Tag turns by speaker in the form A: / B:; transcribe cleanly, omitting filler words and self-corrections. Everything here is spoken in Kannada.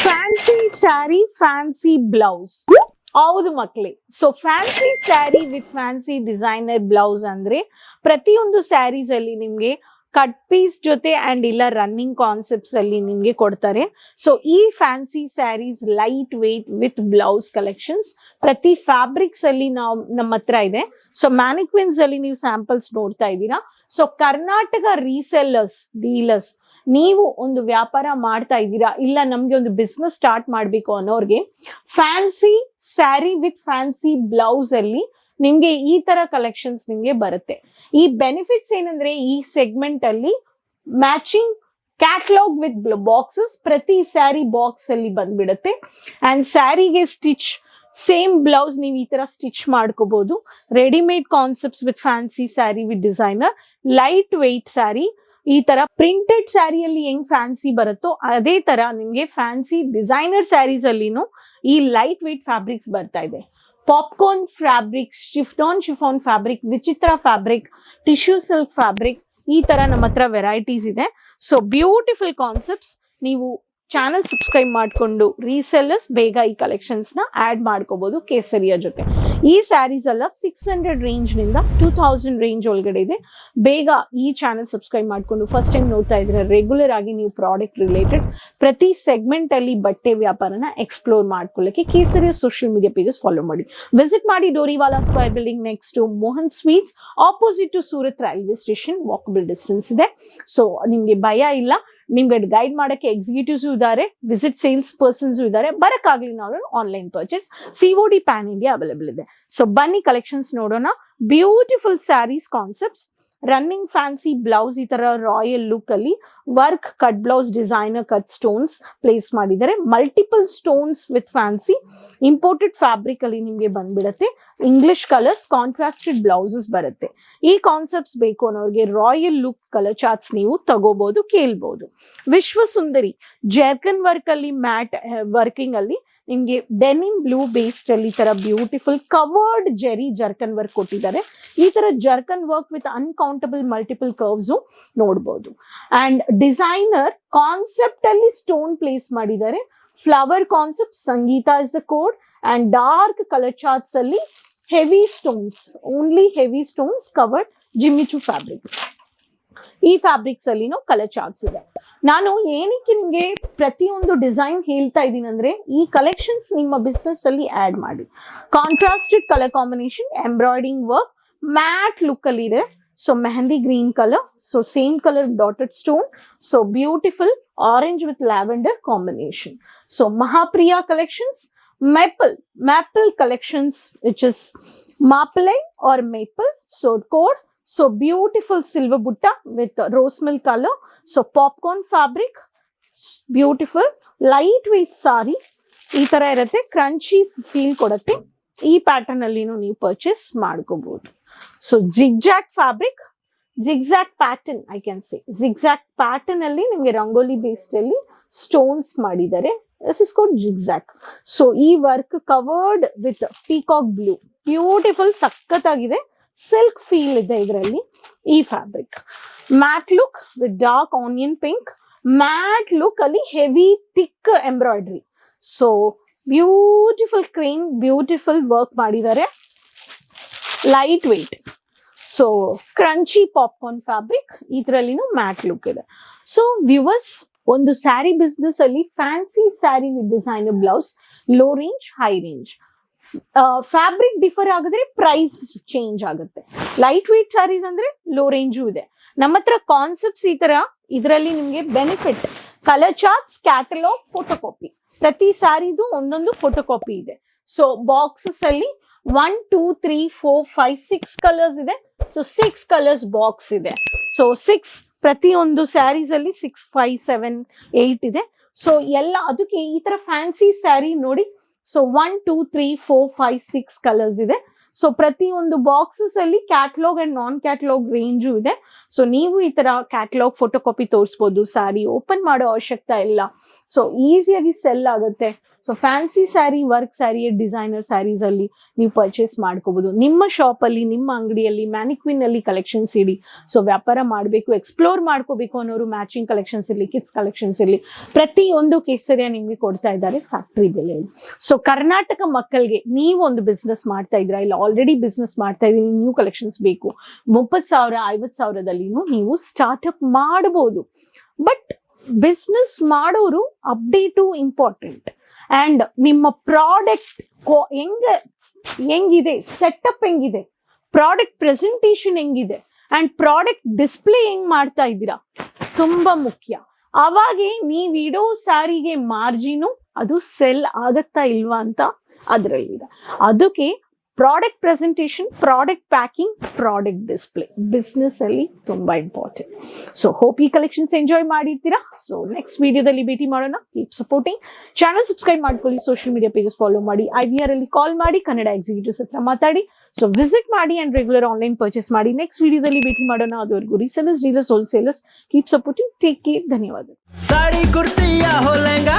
A: Fancy sari fancy blouse. ಹೌದು ಮಕ್ಳೇ, so fancy sari with fancy designer blouse ಅಂದ್ರೆ ಪ್ರತಿಯೊಂದು ಸ್ಯಾರೀಸ್ ಅಲ್ಲಿ ನಿಮ್ಗೆ ಕಟ್ ಪೀಸ್ ಜೊತೆ ಅಂಡ್ ಇಲ್ಲ ರನ್ನಿಂಗ್ ಕಾನ್ಸೆಪ್ಟ್ಸ್ ಅಲ್ಲಿ ನಿಮ್ಗೆ ಕೊಡ್ತಾರೆ. ಸೊ ಈ fancy saris light weight with blouse collections ಪ್ರತಿ ಫ್ಯಾಬ್ರಿಕ್ಸ್ ಅಲ್ಲಿ ನಾವು ನಮ್ಮ ಹತ್ರ ಇದೆ. ಸೊ ಮ್ಯಾನಿಕ್ವಿನ್ಸ್ ಅಲ್ಲಿ ನೀವು ಸ್ಯಾಂಪಲ್ಸ್ ನೋಡ್ತಾ ಇದ್ದೀರಾ. ಸೊ ಕರ್ನಾಟಕ ರೀಸೆಲ್ಲರ್ಸ್ ಡೀಲರ್ಸ್, ನೀವು ಒಂದು ವ್ಯಾಪಾರ ಮಾಡ್ತಾ ಇದ್ದೀರಾ, ಇಲ್ಲ ನಮ್ಗೆ ಒಂದು ಬಿಸ್ನೆಸ್ ಸ್ಟಾರ್ಟ್ ಮಾಡ್ಬೇಕು ಅನ್ನೋರ್ಗೆ fancy sari with fancy blouse ಅಲ್ಲಿ ನಿಮ್ಗೆ ಈ ತರ ಕಲೆಕ್ಷನ್ಸ್ ನಿಮ್ಗೆ ಬರುತ್ತೆ. ಈ ಬೆನಿಫಿಟ್ಸ್ ಏನಂದ್ರೆ ಈ ಸೆಗ್ಮೆಂಟ್ ಅಲ್ಲಿ ಮ್ಯಾಚಿಂಗ್ ಕ್ಯಾಟ್ಲಾಗ್ ವಿತ್ ಬಾಕ್ಸಸ್ ಪ್ರತಿ ಸ್ಯಾರಿ ಬಾಕ್ಸ್ ಅಲ್ಲಿ ಬಂದ್ಬಿಡುತ್ತೆ. ಅಂಡ್ ಸ್ಯಾರಿಗೆ ಸ್ಟಿಚ್ ಸೇಮ್ ಬ್ಲೌಸ್ ನೀವು ಈ ತರ ಸ್ಟಿಚ್ ಮಾಡ್ಕೋಬಹುದು. Readymade concepts with fancy sari with designer, lightweight sari, ಈ ತರ ಪ್ರಿಂಟೆಡ್ ಸ್ಯಾರಿಯಲ್ಲಿ ಹೆಂಗ್ ಫ್ಯಾನ್ಸಿ ಬರುತ್ತೋ ಅದೇ ತರ ನಿಮ್ಗೆ ಫ್ಯಾನ್ಸಿ ಡಿಸೈನರ್ ಸ್ಯಾರೀಸ್ ಅಲ್ಲಿನೂ ಈ ಲೈಟ್ ವೇಟ್ ಫ್ಯಾಬ್ರಿಕ್ಸ್ ಬರ್ತಾ ಇದೆ. ಪಾಪ್ಕಾರ್ನ್ ಫ್ಯಾಬ್ರಿಕ್, ಶಿಫಾನ್ ಫ್ಯಾಬ್ರಿಕ್, ವಿಚಿತ್ರ ಫ್ಯಾಬ್ರಿಕ್, ಟಿಶ್ಯೂ ಸಿಲ್ಕ್ ಫ್ಯಾಬ್ರಿಕ್, ಈ ತರ ನಮ್ಮ ಹತ್ರ ವೆರೈಟೀಸ್ ಇದೆ. So beautiful concepts. ನೀವು ಚಾನಲ್ ಸಬ್ಸ್ಕ್ರೈಬ್ ಮಾಡಿಕೊಂಡು ರೀಸೆಲ್ಲರ್ಸ್ ಬೇಗ ಈ ಕಲೆಕ್ಷನ್ಸ್ ನ ಆಡ್ ಮಾಡ್ಕೋಬಹುದು ಕೇಸರಿಯ ಜೊತೆ. ಈ ಸ್ಯಾರೀಸ್ ಎಲ್ಲ 600 ರೇಂಜ್ ನಿಂದ 2000 ರೇಂಜ್ ಒಳಗಡೆ ಇದೆ. ಬೇಗ ಈ ಚಾನಲ್ ಸಬ್ಸ್ಕ್ರೈಬ್ ಮಾಡ್ಕೊಂಡು ಫಸ್ಟ್ ಟೈಮ್ ನೋಡ್ತಾ ಇದ್ರೆ ರೆಗ್ಯುಲರ್ ಆಗಿ ನೀವು ಪ್ರಾಡಕ್ಟ್ ರಿಲೇಟೆಡ್ ಪ್ರತಿ ಸೆಗ್ಮೆಂಟ್ ಅಲ್ಲಿ ಬಟ್ಟೆ ವ್ಯಾಪಾರನ ಎಕ್ಸ್ಪ್ಲೋರ್ ಮಾಡ್ಕೊಳ್ಳಕ್ಕೆ ಕೇಸರಿಯ ಸೋಷಿಯಲ್ ಮೀಡಿಯಾ ಪೇಜಸ್ ಫಾಲೋ ಮಾಡಿ. ವಿಸಿಟ್ ಮಾಡಿ Doriwala square building next to Mohan Sweets, opposite to Surat railway station, walkable distance ಇದೆ. ಸೊ ನಿಮ್ಗೆ ಭಯ ಇಲ್ಲ, ನಿಮ್ಗೆ ಗೈಡ್ ಮಾಡಕ್ಕೆ ಎಕ್ಸಿಕ್ಯೂಟಿವ್ಸ್ ಇದ್ದಾರೆ, ವಿಸಿಟ್ ಸೇಲ್ಸ್ ಪರ್ಸನ್ಸ್ ಇದ್ದಾರೆ. ಬರಕ್ಕಾಗ್ಲಿಲ್ಲ ಅಂದ್ರೆ online purchase, COD pan India available ಇದೆ. ಸೊ ಬನ್ನಿ ಕಲೆಕ್ಷನ್ಸ್ ನೋಡೋಣ. Beautiful saris concepts, running fancy blouse, ಈ ತರ ರಾಯಲ್ ಲುಕ್ ಅಲ್ಲಿ work cut blouse, designer cut stones place ಮಾಡಿದ್ದಾರೆ. Multiple stones with fancy imported fabric ಅಲ್ಲಿ ನಿಮ್ಗೆ ಬಂದ್ಬಿಡತ್ತೆ. ಇಂಗ್ಲಿಷ್ ಕಲರ್ಸ್, ಕಾಂಟ್ರಾಸ್ಟೆಡ್ ಬ್ಲೌಸಸ್ ಬರುತ್ತೆ. ಈ ಕಾನ್ಸೆಪ್ಟ್ಸ್ ಬೇಕು ಅನ್ನೋರಿಗೆ ರಾಯಲ್ ಲುಕ್ ಕಲರ್ ಚಾರ್ಟ್ಸ್ ನೀವು ತಗೋಬಹುದು, ಕೇಳ್ಬಹುದು. ವಿಶ್ವ ಸುಂದರಿ ಜರ್ಕನ್ ವರ್ಕ್ ಅಲ್ಲಿ ಮ್ಯಾಟ್ ವರ್ಕಿಂಗ್ ಅಲ್ಲಿ ನಿಮ್ಗೆ ಡೆನಿಮ್ ಬ್ಲೂ ಬೇಸ್ಡ್ ಅಲ್ಲಿ ಈ ತರ ಬ್ಯೂಟಿಫುಲ್ ಕವರ್ಡ್ ಜೆರಿ ಜರ್ಕನ್ ವರ್ಕ್ ಕೊಟ್ಟಿದ್ದಾರೆ. ಈ ತರ ಜರ್ಕನ್ work with uncountable multiple curves ನೋಡ್ಬೋದು. ಅಂಡ್ ಡಿಸೈನರ್ ಕಾನ್ಸೆಪ್ಟ್ ಅಲ್ಲಿ ಸ್ಟೋನ್ ಪ್ಲೇಸ್ ಮಾಡಿದ್ದಾರೆ. Flower concept, Sangeetha is the code. And dark colour charts ಅಲ್ಲಿ heavy stones, only heavy stones covered Jimmy Choo fabric. ಈ ಫ್ಯಾಬ್ರಿಕ್ಸ್ ಅಲ್ಲಿನೂ ಕಲರ್ ಚಾರ್ಟ್ಸ್ ಇದೆ. ನಾನು ಏನಕ್ಕೆ ನಿಮ್ಗೆ ಪ್ರತಿಯೊಂದು ಡಿಸೈನ್ ಹೇಳ್ತಾ ಇದ್ದೀನಿ ಅಂದ್ರೆ ಈ ಕಲೆಕ್ಷನ್ಸ್ ನಿಮ್ಮ ಬಿಸ್ನೆಸ್ ಅಲ್ಲಿ ಆಡ್ ಮಾಡಿ. Contrasted colour combination, embroiding work, matte look ಅಲ್ಲಿ ಇದೆ. So mehndi green colour, so same colour dotted stone, so beautiful orange with lavender combination. So Mahapriya collections, maple collections, which is maple or maple, so code. So beautiful silver butta with rose milk color. So popcorn fabric, beautiful lightweight saree. ಈ ತರ ಇರುತ್ತೆ, ಕ್ರಂಚಿ ಫೀಲ್ ಕೊಡುತ್ತೆ. ಈ ಪ್ಯಾಟರ್ನ್ ಅಲ್ಲಿ ನೀವು ಪರ್ಚೇಸ್ ಮಾಡ್ಕೋಬಹುದು. So zigzag fabric, zigzag pattern, I can say zigzag pattern ಅಲ್ಲಿ ನಿಮ್ಗೆ ರಂಗೋಲಿ ಬೇಸ್ಡ್ ಅಲ್ಲಿ ಸ್ಟೋನ್ಸ್ ಮಾಡಿದ್ದಾರೆ. This is called zigzag. So ಈ work covered with peacock blue, beautiful ಸಖತ್ತಾಗಿದೆ. ಸಿಲ್ಕ್ ಫೀಲ್ ಇದೆ ಇದರಲ್ಲಿ. ಈ fabric matte look with dark onion pink, matte look ಅಲ್ಲಿ heavy thick embroidery. So beautiful crane, beautiful work ಮಾಡಿದ್ದಾರೆ, light weight. So crunchy popcorn fabric, ಇದರಲ್ಲಿನೂ ಮ್ಯಾಟ್ ಲುಕ್ ಇದೆ. ಸೊ ವ್ಯೂವರ್ಸ್, ಒಂದು ಸ್ಯಾರಿ ಬಿಸ್ನೆಸ್ ಅಲ್ಲಿ fancy sari with designer blouse, low range, high range, fabric differ ಆಗಿದ್ರೆ ಪ್ರೈಸ್ ಚೇಂಜ್ ಆಗುತ್ತೆ. ಲೈಟ್ ವೇಟ್ ಸ್ಯಾರೀಸ್ ಅಂದ್ರೆ ಲೋ ರೇಂಜು ಇದೆ. ನಮ್ಮ ಹತ್ರ ಕಾನ್ಸೆಪ್ಟ್ಸ್ ಈ ತರ, ಇದರಲ್ಲಿ ನಿಮ್ಗೆ benefit colour charts, catalogue, photo copy. ಪ್ರತಿ ಸ್ಯಾರಿದು ಒಂದೊಂದು ಫೋಟೋ ಕಾಪಿ ಇದೆ. ಸೊ ಬಾಕ್ಸಸ್ ಅಲ್ಲಿ 1 2 3 4 5 6 ಕಲರ್ಸ್ ಇದೆ. ಸೊ 6 ಕಲರ್ಸ್ ಬಾಕ್ಸ್ ಇದೆ. ಸೊ 6 ಪ್ರತಿಯೊಂದು ಸ್ಯಾರೀಸ್ ಅಲ್ಲಿ 6 5 7 8 ಇದೆ. ಸೊ ಎಲ್ಲ ಅದಕ್ಕೆ ಈ ತರ ಫ್ಯಾನ್ಸಿ ಸ್ಯಾರಿ ನೋಡಿ. ಸೊ 1 2 3 4 5 6 ಕಲರ್ಸ್ ಇದೆ. ಸೊ ಪ್ರತಿಯೊಂದು ಬಾಕ್ಸಸ್ ಅಲ್ಲಿ catalogue and non catalogue range ಇದೆ. ಸೊ ನೀವು ಈ ತರ ಕ್ಯಾಟಲಾಗ್ ಫೋಟೋ ಕಾಪಿ ತೋರಿಸಬಹುದು. ಸ್ಯಾರಿ ಓಪನ್ ಮಾಡೋ ಅವಶ್ಯಕತೆ ಇಲ್ಲ. ಸೊ ಈಸಿಯಾಗಿ ಸೆಲ್ ಆಗುತ್ತೆ. So fancy sari, work sari, designer saris ಅಲ್ಲಿ ನೀವು ಪರ್ಚೇಸ್ ಮಾಡ್ಕೋಬಹುದು. ನಿಮ್ಮ ಶಾಪ್ ಅಲ್ಲಿ, ನಿಮ್ಮ ಅಂಗಡಿಯಲ್ಲಿ ಮ್ಯಾನಿಕ್ವಿನ್ ಅಲ್ಲಿ ಕಲೆಕ್ಷನ್ಸ್ ಇಡಿ. ಸೊ ವ್ಯಾಪಾರ ಮಾಡಬೇಕು, ಎಕ್ಸ್ಪ್ಲೋರ್ ಮಾಡ್ಕೋಬೇಕು ಅನ್ನೋರು ಮ್ಯಾಚಿಂಗ್ ಕಲೆಕ್ಷನ್ಸ್ ಇರಲಿ, ಕಿಡ್ಸ್ ಕಲೆಕ್ಷನ್ಸ್ ಇರಲಿ, ಪ್ರತಿಯೊಂದು ಕೇಸರಿಯ ನಿಮ್ಗೆ ಕೊಡ್ತಾ ಇದ್ದಾರೆ ಫ್ಯಾಕ್ಟ್ರಿ ಬೆಲೆಯಲ್ಲಿ. ಸೊ ಕರ್ನಾಟಕ ಮಕ್ಕಳಿಗೆ ನೀವು ಒಂದು ಬಿಸ್ನೆಸ್ ಮಾಡ್ತಾ ಇದ್ದೀರಾ, ಇಲ್ಲ ಆಲ್ರೆಡಿ ಬಿಸ್ನೆಸ್ ಮಾಡ್ತಾ ಇದ್ದೀನಿ, ನ್ಯೂ ಕಲೆಕ್ಷನ್ಸ್ ಬೇಕು, 30,000 50,000ದಲ್ಲಿನೂ ನೀವು ಸ್ಟಾರ್ಟ್ಅಪ್ ಮಾಡಬಹುದು. ಬಟ್ ಬಿಸ್ನೆಸ್ ಮಾಡೋರು ಅಪ್ಡೇಟು ಇಂಪಾರ್ಟೆಂಟ್. ಅಂಡ್ ನಿಮ್ಮ ಪ್ರಾಡಕ್ಟ್ ಹೆಂಗಿದೆ, ಸೆಟಪ್ ಹೆಂಗಿದೆ, ಪ್ರಾಡಕ್ಟ್ ಪ್ರೆಸೆಂಟೇಷನ್ ಹೆಂಗಿದೆ, ಅಂಡ್ ಪ್ರಾಡಕ್ಟ್ ಡಿಸ್ಪ್ಲೇ ಹೆಂಗ್ ಮಾಡ್ತಾ ಇದ್ದೀರಾ, ತುಂಬಾ ಮುಖ್ಯ. ಅವಾಗೆ ನೀವಿಡೋ ಸ್ಯಾರಿಗೆ ಮಾರ್ಜಿನು ಅದು ಸೆಲ್ ಆಗತ್ತಾ ಇಲ್ವಾ ಅಂತ ಅದರಲ್ಲಿದೆ. ಅದಕ್ಕೆ product presentation, product packing, product display business ಅಲ್ಲಿ ತುಂಬಾ ಇಂಪಾರ್ಟೆಂಟ್. ಸೊ ಹೋಪ್ ಈ ಕಲೆಕ್ಷನ್ಸ್ ಎಂಜಾಯ್ ಮಾಡಿರ್ತೀರಾ. ಸೊ ನೆಕ್ಸ್ಟ್ ವಿಡಿಯೋದಲ್ಲಿ ಭೇಟಿ ಮಾಡೋಣ. ಕೀಪ್ ಸಪೋರ್ಟಿಂಗ್, ಚಾನಲ್ ಸಬ್ಸ್ಕ್ರೈಬ್ ಮಾಡ್ಕೊಳ್ಳಿ, ಸೋಷಿಯಲ್ ಮೀಡಿಯಾ ಪೇಜಸ್ ಫಾಲೋ ಮಾಡಿ, IVR ಅಲ್ಲಿ ಕಾಲ್ ಮಾಡಿ, ಕನ್ನಡ ಎಕ್ಸಿಕ್ಯೂಟಿವ್ಸ್ ಹತ್ರ ಮಾತಾಡಿ. ಸೊ ವಿಸಿಟ್ ಮಾಡಿ ಅಂಡ್ ರೆಗ್ಯುಲರ್ ಆನ್ಲೈನ್ ಪರ್ಚೇಸ್ ಮಾಡಿ. ನೆಕ್ಸ್ಟ್ ವಿಡಿಯೋದಲ್ಲಿ ಭೇಟಿ ಮಾಡೋಣ. ಅದುವರೆಗೂ resellers, dealers, wholesalers, keep supporting, take care, ಧನ್ಯವಾದ.
B: साड़ी कुर्ती या हो लहंगा